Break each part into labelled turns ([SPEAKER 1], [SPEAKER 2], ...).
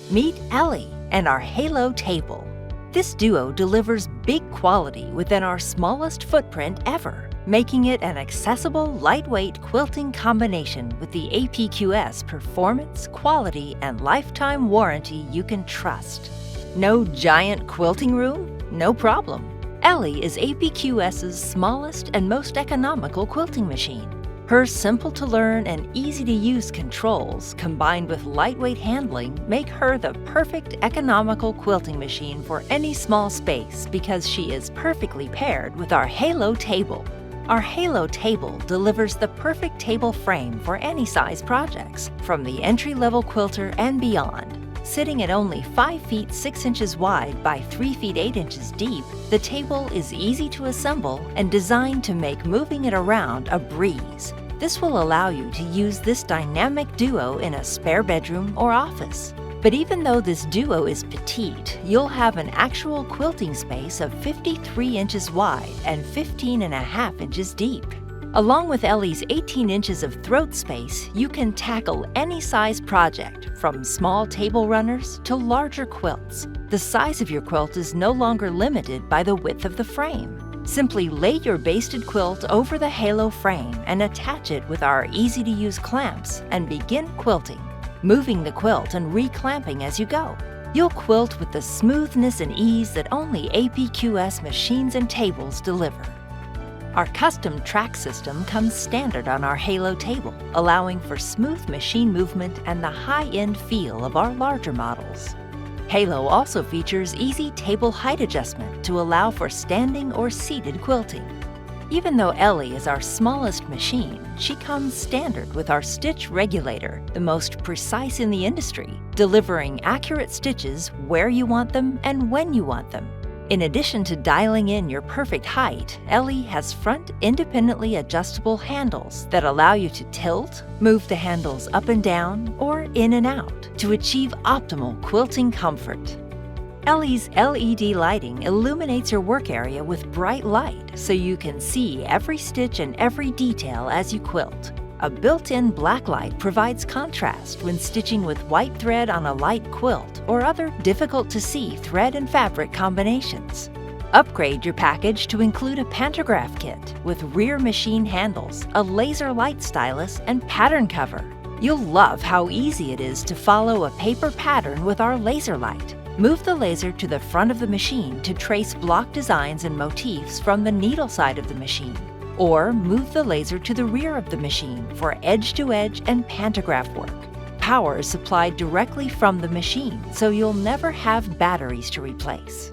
[SPEAKER 1] Meet Ellie and our Halo table. This duo delivers big quality within our smallest footprint ever, making it an accessible, lightweight quilting combination with the APQS performance, quality, and lifetime warranty you can trust. No giant quilting room? No problem. Ellie is APQS's smallest and most economical quilting machine. Her simple-to-learn and easy-to-use controls, combined with lightweight handling, make her the perfect economical quilting machine for any small space because she is perfectly paired with our Halo table. Our Halo table delivers the perfect table frame for any size projects, from the entry-level quilter and beyond. Sitting at only 5 feet 6 inches wide by 3 feet 8 inches deep, the table is easy to assemble and designed to make moving it around a breeze. This will allow you to use this dynamic duo in a spare bedroom or office. But even though this duo is petite, you'll have an actual quilting space of 53 inches wide and 15.5 inches deep. Along with Ellie's 18 inches of throat space, you can tackle any size project, from small table runners to larger quilts. The size of your quilt is no longer limited by the width of the frame. Simply lay your basted quilt over the Halo frame and attach it with our easy-to-use clamps and begin quilting, moving the quilt and reclamping as you go. You'll quilt with the smoothness and ease that only APQS machines and tables deliver. Our custom track system comes standard on our Halo table, allowing for smooth machine movement and the high-end feel of our larger models. Halo also features easy table height adjustment to allow for standing or seated quilting. Even though Ellie is our smallest machine, she comes standard with our stitch regulator, the most precise in the industry, delivering accurate stitches where you want them and when you want them. In addition to dialing in your perfect height, Ellie has front independently adjustable handles that allow you to tilt, move the handles up and down, or in and out to achieve optimal quilting comfort. Ellie's LED lighting illuminates your work area with bright light so you can see every stitch and every detail as you quilt. A built-in black light provides contrast when stitching with white thread on a light quilt or other difficult-to-see thread and fabric combinations. Upgrade your package to include a Pantograph Kit with rear machine handles, a laser light stylus, and pattern cover. You'll love how easy it is to follow a paper pattern with our laser light. Move the laser to the front of the machine to trace block designs and motifs from the needle side of the machine. Or move the laser to the rear of the machine for edge-to-edge and pantograph work. Power is supplied directly from the machine, so you'll never have batteries to replace.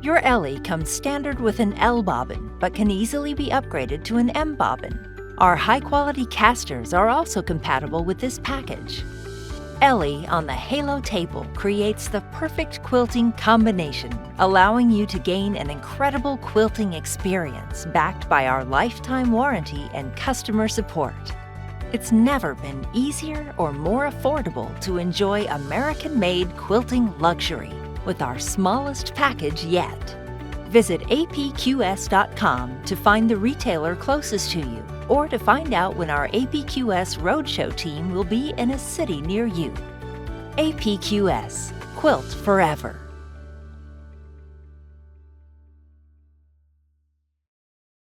[SPEAKER 1] Your Ellie comes standard with an L bobbin, but can easily be upgraded to an M bobbin. Our high-quality casters are also compatible with this package. Ellie on the Halo table creates the perfect quilting combination, allowing you to gain an incredible quilting experience backed by our lifetime warranty and customer support. It's never been easier or more affordable to enjoy American-made quilting luxury with our smallest package yet. Visit apqs.com to find the retailer closest to you, or to find out when our APQS Roadshow team will be in a city near you. APQS, Quilt Forever.